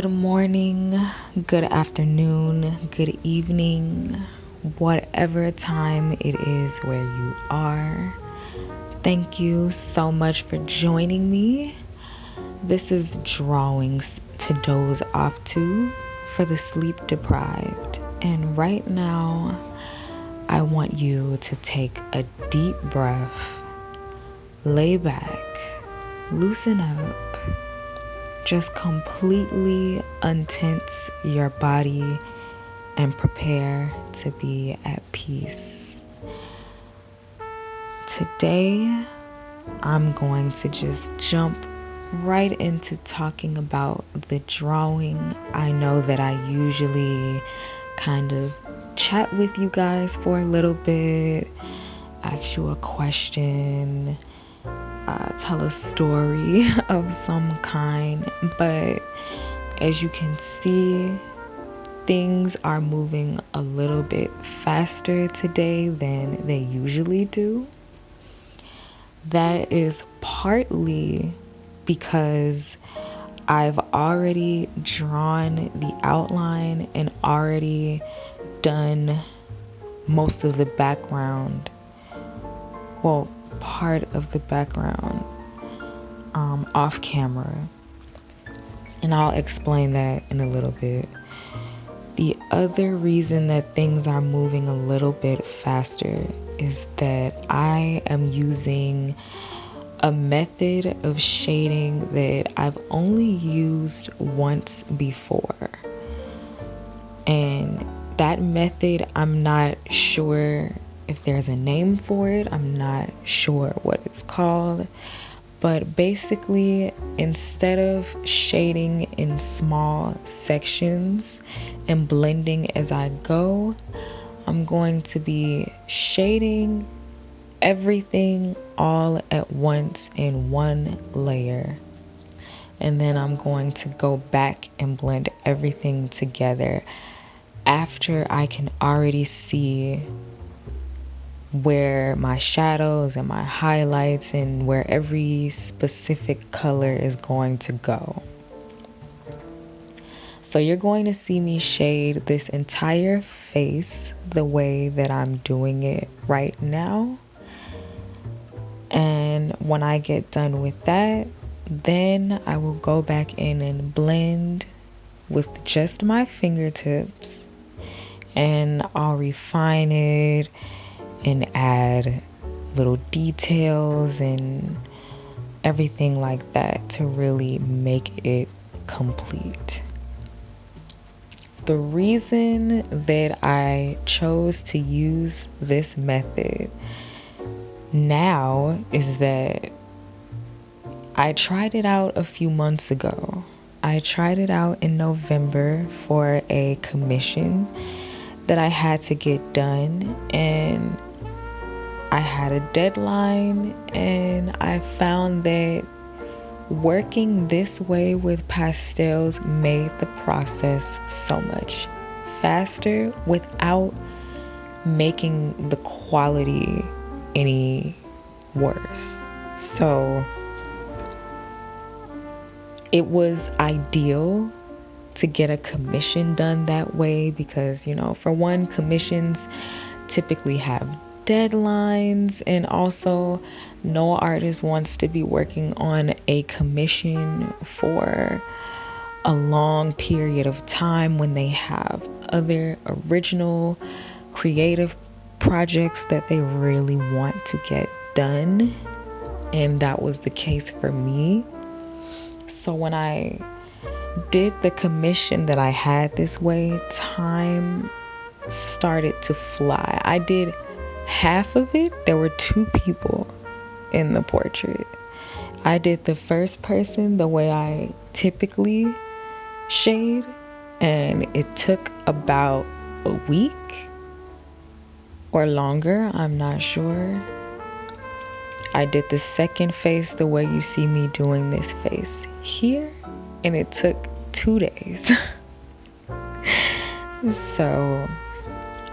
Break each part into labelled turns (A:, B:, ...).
A: Good morning, good afternoon, good evening, whatever time it is where you are. Thank you so much for joining me. This is Drawings to Doze Off To for the sleep-deprived. And right now, I want you to take a deep breath, lay back, loosen up. Just completely untense your body and prepare to be at peace. Today, I'm going to just jump right into talking about the drawing. I know that I usually kind of chat with you guys for a little bit, ask you a question, tell a story of some kind, but as you can see, things are moving a little bit faster today than they usually do. That is partly because I've already drawn the outline and already done most of the background. Well, part of the background off camera, and I'll explain that in a little bit. The other reason that things are moving a little bit faster is that I am using a method of shading that I've only used once before, and that method, I'm not sure if there's a name for it. I'm not sure what it's called, but basically, instead of shading in small sections and blending as I go, I'm going to be shading everything all at once in one layer. And then I'm going to go back and blend everything together after I can already see where my shadows and my highlights and where every specific color is going to go. So you're going to see me shade this entire face the way that I'm doing it right now. And when I get done with that, then I will go back in and blend with just my fingertips, and I'll refine it and add little details and everything like that to really make it complete. The reason that I chose to use this method now is that I tried it out a few months ago. I tried it out in November for a commission that I had to get done, and I had a deadline, and I found that working this way with pastels made the process so much faster without making the quality any worse. So it was ideal to get a commission done that way because, for one, commissions typically have deadlines, and also no artist wants to be working on a commission for a long period of time when they have other original creative projects that they really want to get done. And that was the case for me. So when I did the commission that I had this way, time started to fly. I did half of it. There were two people in the portrait. I did the first person the way I typically shade, and it took about a week or longer, I'm not sure. I did the second face the way you see me doing this face here, and it took 2 days. So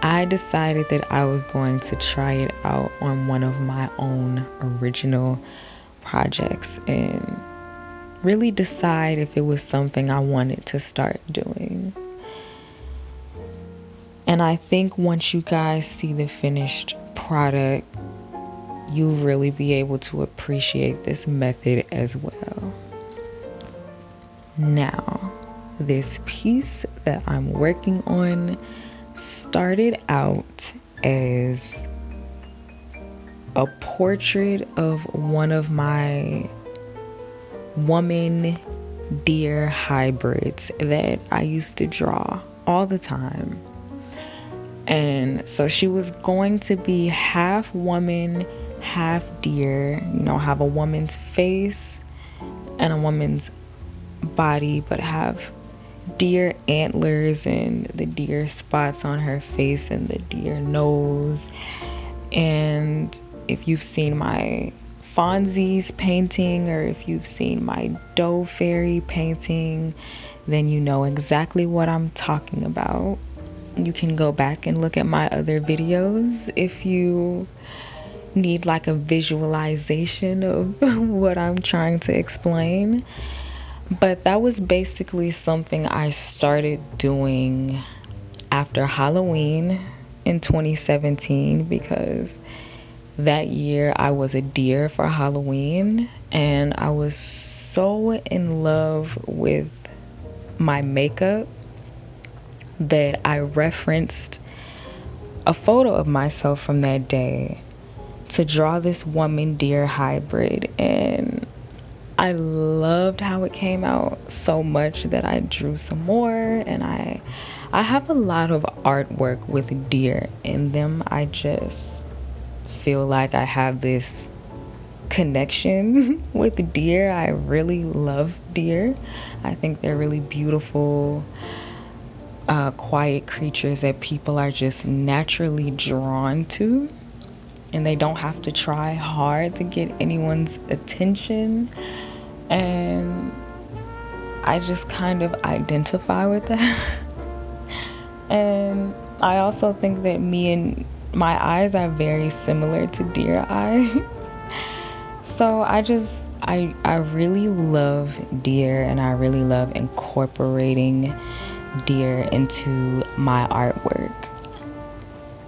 A: I decided that I was going to try it out on one of my own original projects, and really decide if it was something I wanted to start doing. And I think once you guys see the finished product, you'll really be able to appreciate this method as well. Now, this piece that I'm working on started out as a portrait of one of my woman deer hybrids that I used to draw all the time. And so she was going to be half woman, half deer, have a woman's face and a woman's body, but have deer antlers and the deer spots on her face and the deer nose. And if you've seen my Fonzie's painting, or if you've seen my Doe Fairy painting, then you know exactly what I'm talking about. You can go back and look at my other videos if you need like a visualization of what I'm trying to explain. But that was basically something I started doing after Halloween in 2017, because that year I was a deer for Halloween, and I was so in love with my makeup that I referenced a photo of myself from that day to draw this woman deer hybrid. And I loved how it came out so much that I drew some more, and I have a lot of artwork with deer in them. I just feel like I have this connection with deer. I really love deer. I think they're really beautiful, quiet creatures that people are just naturally drawn to, and they don't have to try hard to get anyone's attention. And I just kind of identify with that. And I also think that my eyes are very similar to deer eyes. So I really love deer, and I really love incorporating deer into my artwork.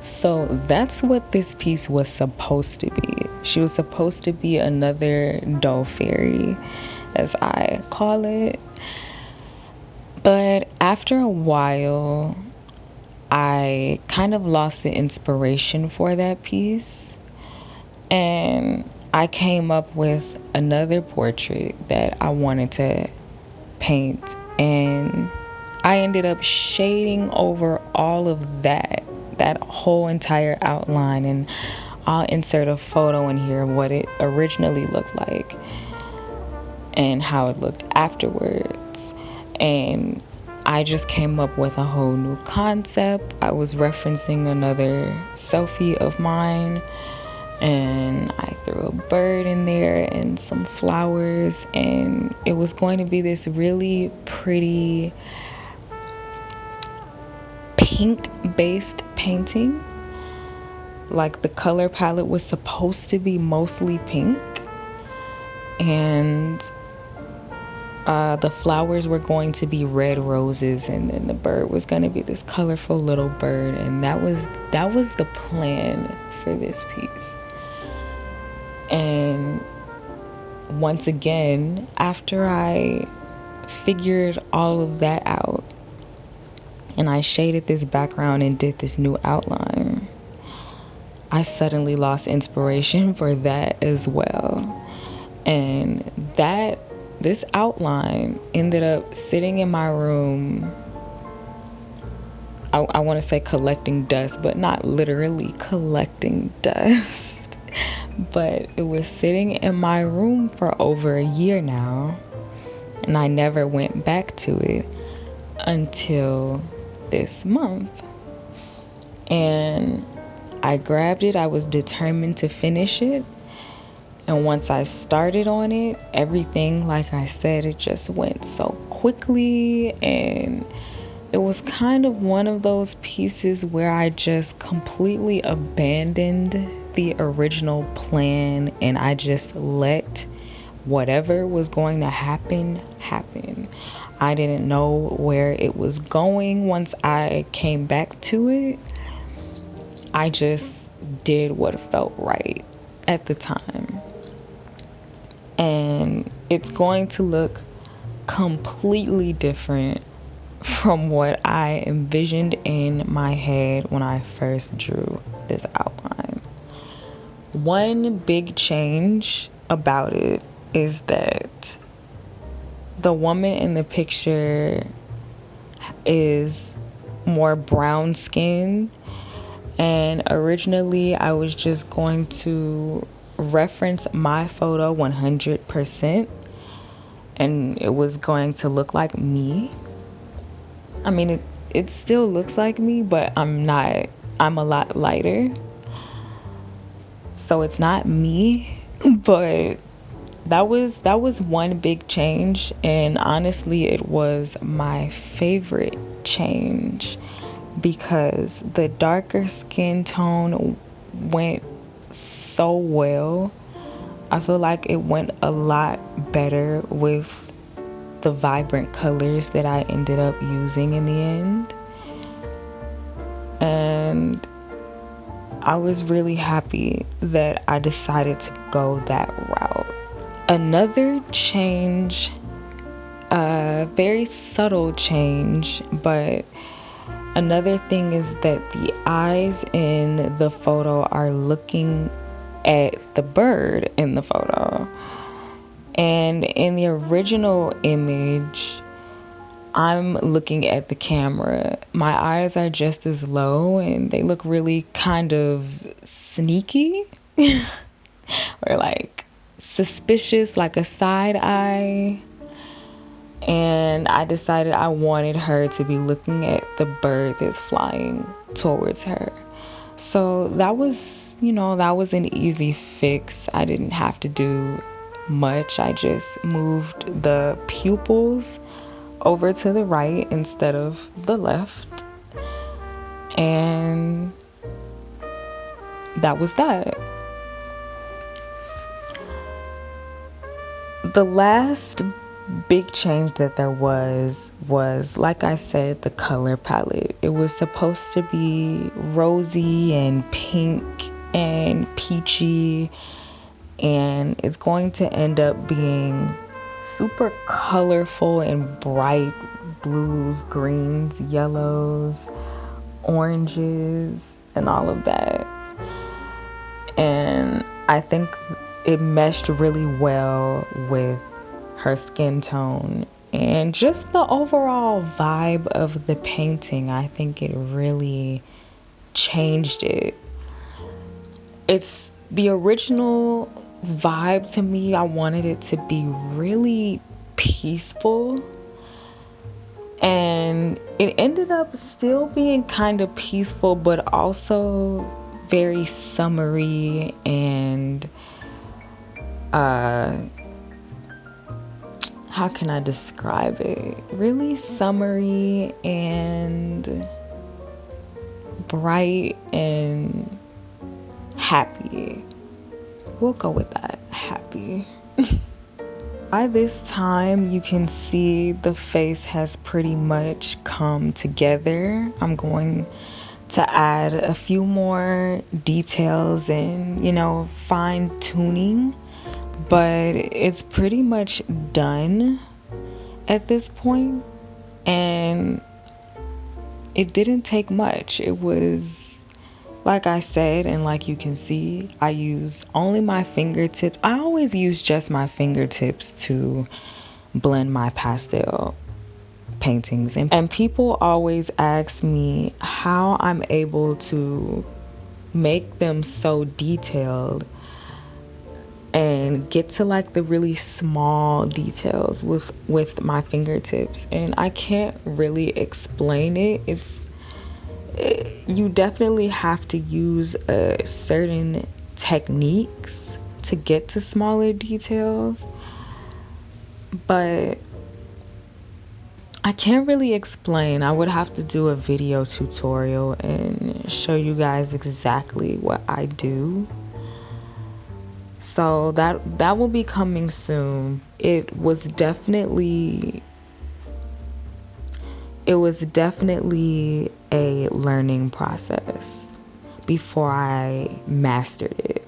A: So that's what this piece was supposed to be. She was supposed to be another doe fairy, as I call it. But after a while, I kind of lost the inspiration for that piece, and I came up with another portrait that I wanted to paint, and I ended up shading over all of that whole entire outline, and I'll insert a photo in here of what it originally looked like and how it looked afterwards. And I just came up with a whole new concept. I was referencing another selfie of mine, and I threw a bird in there and some flowers, and it was going to be this really pretty pink-based painting. Like, the color palette was supposed to be mostly pink, and the flowers were going to be red roses, and then the bird was going to be this colorful little bird. And that was the plan for this piece. And once again, after I figured all of that out and I shaded this background and did this new outline, I suddenly lost inspiration for that as well. And this outline ended up sitting in my room. I want to say collecting dust, but not literally collecting dust. But it was sitting in my room for over a year now, and I never went back to it until this month. And I grabbed it. I was determined to finish it. And once I started on it, everything, like I said, it just went so quickly. And it was kind of one of those pieces where I just completely abandoned the original plan, and I just let whatever was going to happen happened. I didn't know where it was going once I came back to it. I just did what felt right at the time. And it's going to look completely different from what I envisioned in my head when I first drew this outline. One big change about it is that the woman in the picture is more brown skinned, and originally I was just going to reference my photo 100%, and it was going to look like me. I mean, it still looks like me, but I'm a lot lighter. So it's not me, but that was one big change, and honestly it was my favorite change because the darker skin tone went so well. I feel like it went a lot better with the vibrant colors that I ended up using in the end. And I was really happy that I decided to go that route. Another change, a very subtle change, but another thing is that the eyes in the photo are looking at the bird in the photo. And in the original image, I'm looking at the camera. My eyes are just as low and they look really kind of sneaky or like suspicious, like a side eye. And I decided I wanted her to be looking at the bird that's flying towards her. So that was, that was an easy fix. I didn't have to do much. I just moved the pupils over to the right instead of the left. And that was that. The last big change that there was like I said, the color palette. It was supposed to be rosy and pink and peachy, and it's going to end up being super colorful and bright blues, greens, yellows, oranges, and all of that. And I think it meshed really well with her skin tone and just the overall vibe of the painting. I think it really changed it. It's the original vibe to me. I wanted it to be really peaceful, and it ended up still being kind of peaceful, but also very summery and how can I describe it? Really summery and bright and happy. We'll go with that, happy. By this time, you can see the face has pretty much come together. I'm going to add a few more details and, fine tuning, but it's pretty much done at this point, and it didn't take much. It was, like I said, and like you can see, I use only my fingertips. I always use just my fingertips to blend my pastel paintings, and people always ask me how I'm able to make them so detailed and get to like the really small details with my fingertips, and I can't really explain it. You definitely have to use certain techniques to get to smaller details, but I can't really explain. I would have to do a video tutorial and show you guys exactly what I do. So that will be coming soon. It was definitely a learning process before I mastered it.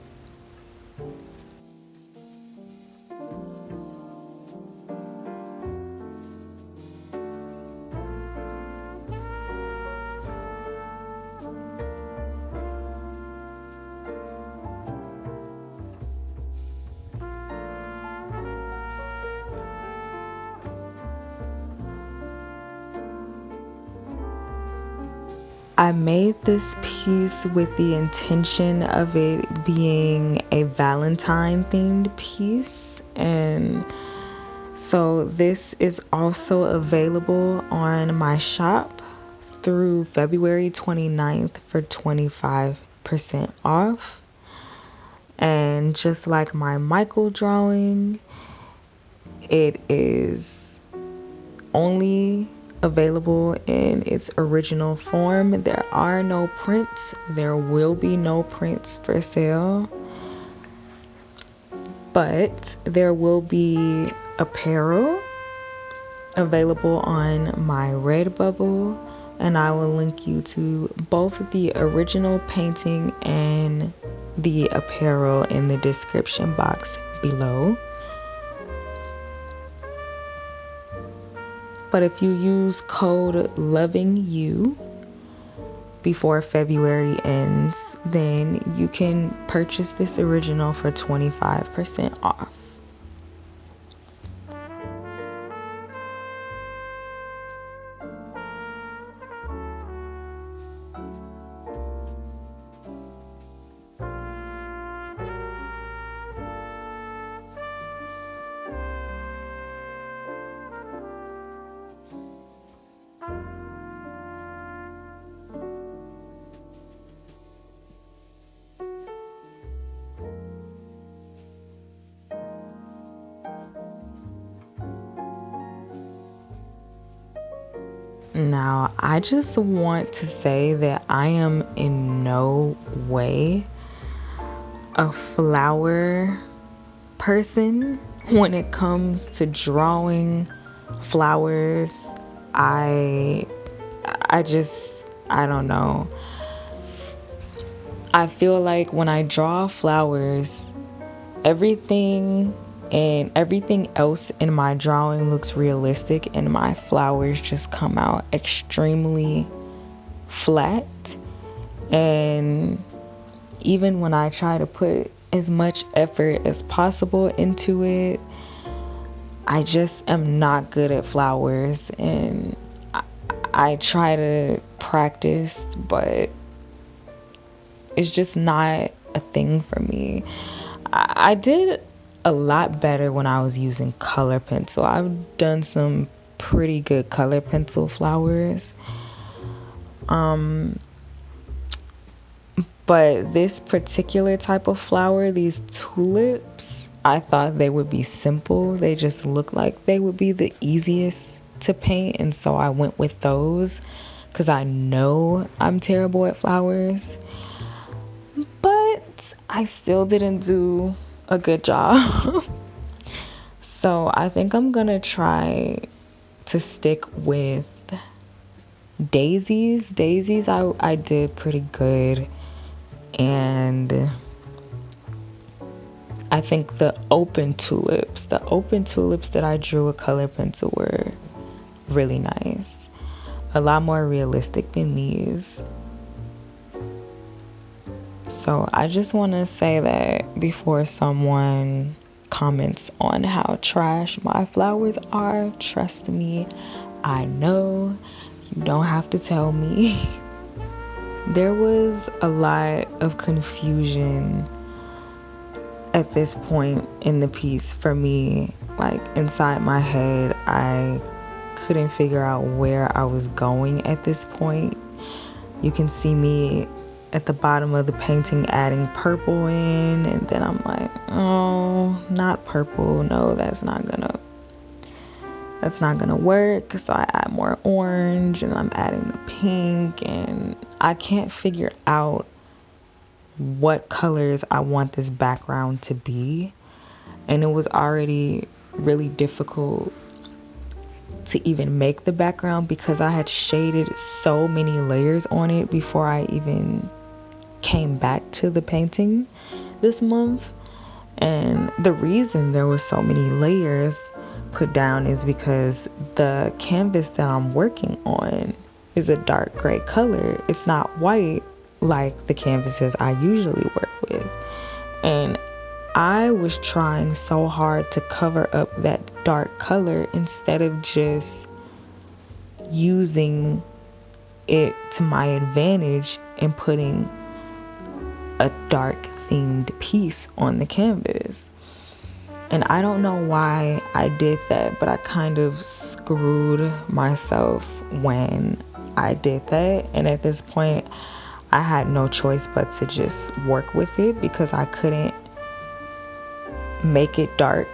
A: I made this piece with the intention of it being a Valentine themed piece, and so this is also available on my shop through February 29th for 25% off. And just like my Michael drawing, it is only available in its original form. There are no prints. There will be no prints for sale. But there will be apparel available on my Redbubble, and I will link you to both the original painting and the apparel in the description box below. But if you use code LOVINGYOU before February ends, then you can purchase this original for 25% off. Now, I just want to say that I am in no way a flower person when it comes to drawing flowers. I I don't know. I feel like when I draw flowers, everything everything else in my drawing looks realistic, and my flowers just come out extremely flat. And even when I try to put as much effort as possible into it, I just am not good at flowers. And I try to practice, but it's just not a thing for me. I did a lot better when I was using color pencil. I've done some pretty good color pencil flowers. But this particular type of flower, these tulips, I thought they would be simple. They just look like they would be the easiest to paint, and so I went with those because I know I'm terrible at flowers. But I still didn't do a good job. So I think I'm gonna try to stick with daisies. Daisies, I did pretty good. And I think the open tulips that I drew with color pencil were really nice. A lot more realistic than these. So I just want to say that before someone comments on how trash my flowers are, trust me, I know. You don't have to tell me. There was a lot of confusion at this point in the piece for me. Like inside my head, I couldn't figure out where I was going at this point. You can see me at the bottom of the painting adding purple in, and then I'm like, oh, not purple. No, that's not gonna work. So I add more orange, and I'm adding the pink, and I can't figure out what colors I want this background to be. And it was already really difficult to even make the background because I had shaded so many layers on it before I even came back to the painting this month. And the reason there was so many layers put down is because the canvas that I'm working on is a dark gray color. It's not white like the canvases I usually work with. And I was trying so hard to cover up that dark color instead of just using it to my advantage and putting a dark themed piece on the canvas. And I don't know why I did that, but I kind of screwed myself when I did that. And at this point, I had no choice but to just work with it because I couldn't make it dark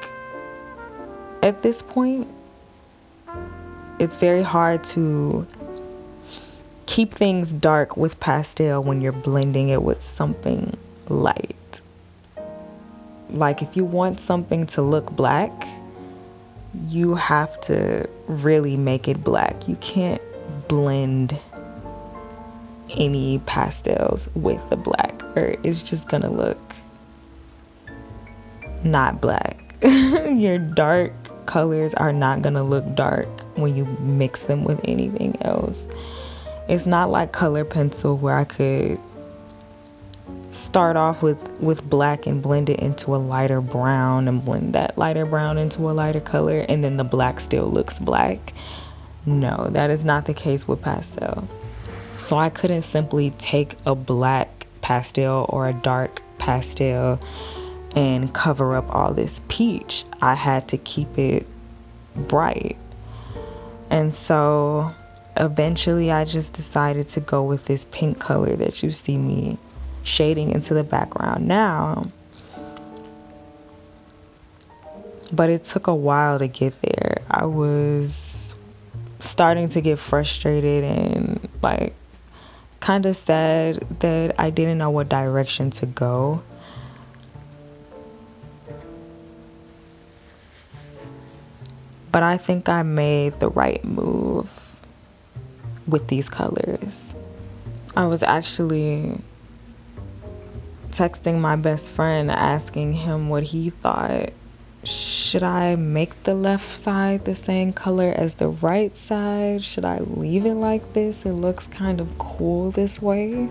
A: at this point. It's very hard to keep things dark with pastel when you're blending it with something light. Like if you want something to look black, you have to really make it black. You can't blend any pastels with the black or it's just gonna look not black. Your dark colors are not gonna look dark when you mix them with anything else. It's not like color pencil where I could start off with black and blend it into a lighter brown and blend that lighter brown into a lighter color and then the black still looks black. No, that is not the case with pastel. So I couldn't simply take a black pastel or a dark pastel and cover up all this peach. I had to keep it bright. And so eventually I just decided to go with this pink color that you see me shading into the background now. But it took a while to get there. I was starting to get frustrated and like kind of sad that I didn't know what direction to go. But I think I made the right move with these colors. I was actually texting my best friend asking him what he thought. Should I make the left side the same color as the right side? Should I leave it like this? It looks kind of cool this way,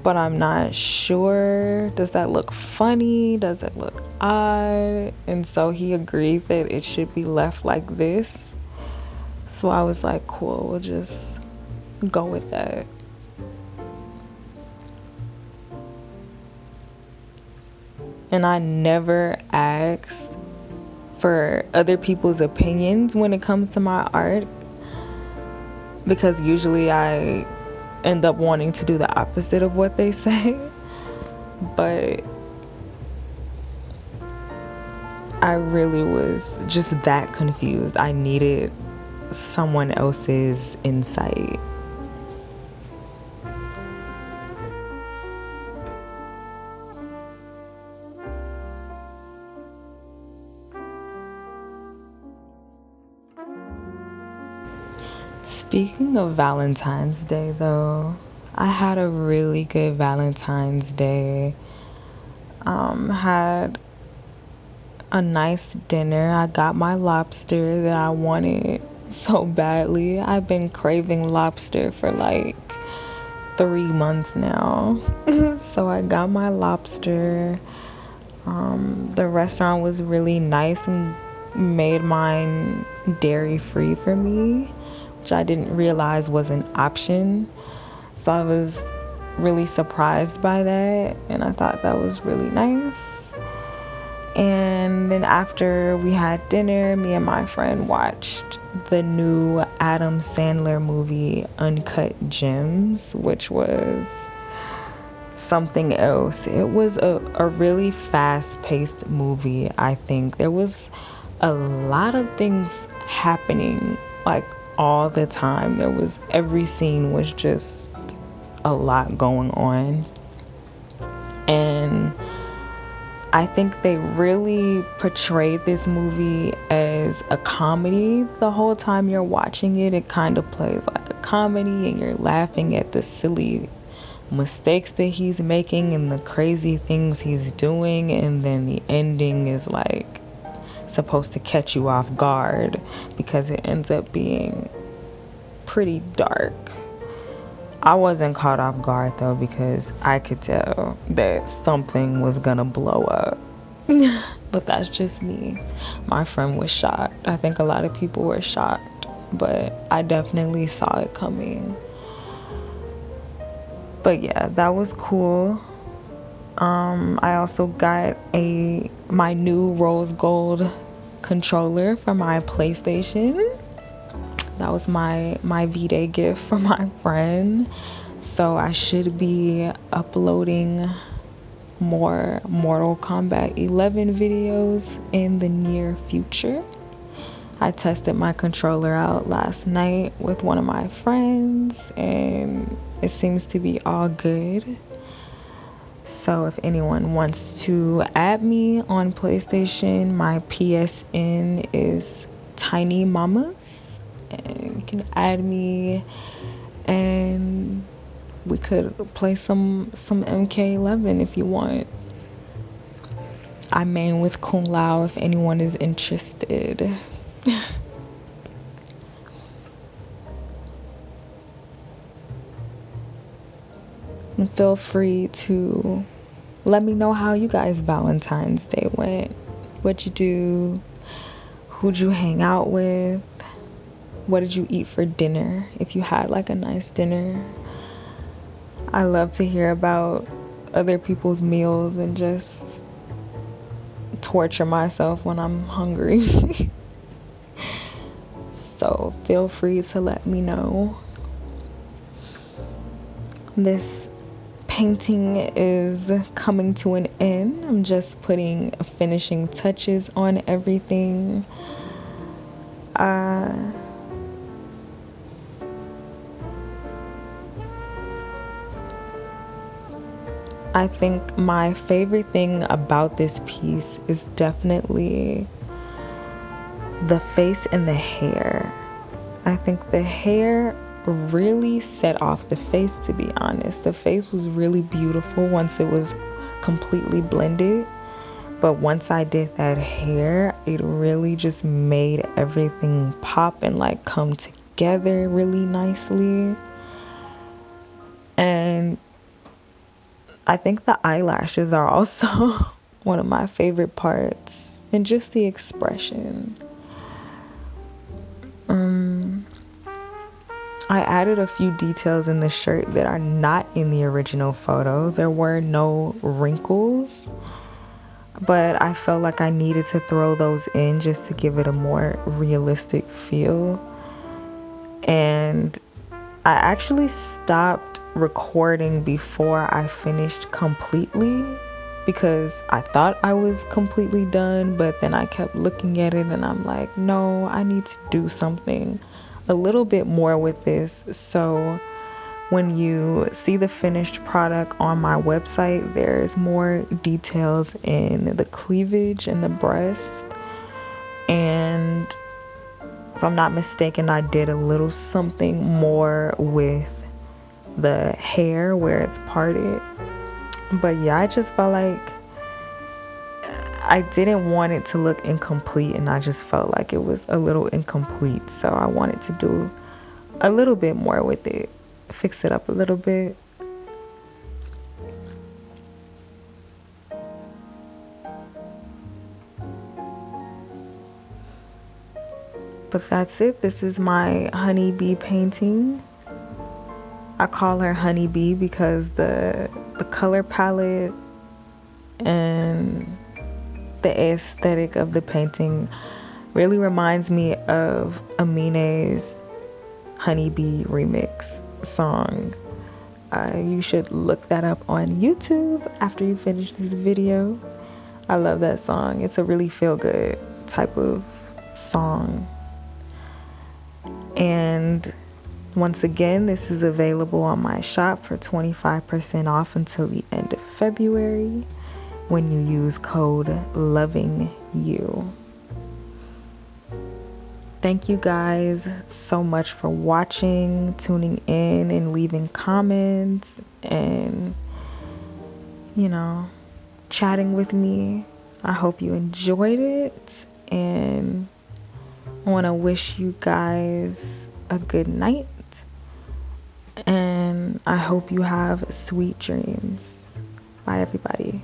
A: but I'm not sure. Does that look funny? Does it look odd? And so he agreed that it should be left like this. So I was like, cool, we'll just go with that. And I never ask for other people's opinions when it comes to my art because usually I end up wanting to do the opposite of what they say. But I really was just that confused. I needed someone else's insight. Speaking of Valentine's Day, though, I had a really good Valentine's Day. Had a nice dinner. I got my lobster that I wanted so badly. I've been craving lobster for like 3 months now. So I got my lobster. The restaurant was really nice and made mine dairy free for me, which I didn't realize was an option. So I was really surprised by that, and I thought that was really nice. And then after we had dinner, me and my friend watched the new Adam Sandler movie Uncut Gems, which was something else. It was a really fast-paced movie. I think there was a lot of things happening like all the time. Every scene was just a lot going on. And I think they really portrayed this movie as a comedy. The whole time you're watching it, it kind of plays like a comedy, and you're laughing at the silly mistakes that he's making and the crazy things he's doing. And then the ending is like supposed to catch you off guard because it ends up being pretty dark. I wasn't caught off guard though, because I could tell that something was gonna blow up. But that's just me. My friend was shocked. I think a lot of people were shocked, but I definitely saw it coming. But yeah, that was cool. I also got my new rose gold controller for my PlayStation. That was my V-Day gift from my friend. So I should be uploading more Mortal Kombat 11 videos in the near future. I tested my controller out last night with one of my friends, and it seems to be all good. So if anyone wants to add me on PlayStation, my PSN is Tiny Mamas, and you can add me and we could play some MK11 if you want. I main with Kung Lao if anyone is interested. And feel free to let me know how you guys' Valentine's Day went. What'd you do? Who'd you hang out with? What did you eat for dinner? If you had like a nice dinner. I love to hear about other people's meals and just torture myself when I'm hungry. So feel free to let me know. This painting is coming to an end. I'm just putting finishing touches on everything. I think my favorite thing about this piece is definitely the face and the hair. I think the hair really set off the face, to be honest. The face was really beautiful once it was completely blended. But once I did that hair, it really just made everything pop and like come together really nicely. And I think the eyelashes are also one of my favorite parts, and just the expression. I added a few details in the shirt that are not in the original photo. There were no wrinkles, but I felt like I needed to throw those in just to give it a more realistic feel. And I actually stopped recording before I finished completely, because I thought I was completely done, but then I kept looking at it and I'm like, no, I need to do something a little bit more with this. So when you see the finished product on my website, there's more details in the cleavage and the breast. And if I'm not mistaken, I did a little something more with the hair where it's parted. But yeah, I just felt like I didn't want it to look incomplete, and I just felt like it was a little incomplete. So I wanted to do a little bit more with it, fix it up a little bit. But that's it. This is my Hunnybee painting. I call her Hunnybee because the color palette and the aesthetic of the painting really reminds me of Aminé's Hunnybee remix song. You should look that up on YouTube after you finish this video. I love that song. It's a really feel-good type of song. And Once again, this is available on my shop for 25% off until the end of February when you use code LOVINGYOU. Thank you guys so much for watching, tuning in, and leaving comments and, chatting with me. I hope you enjoyed it, and I want to wish you guys a good night, and I hope you have sweet dreams. Bye, everybody.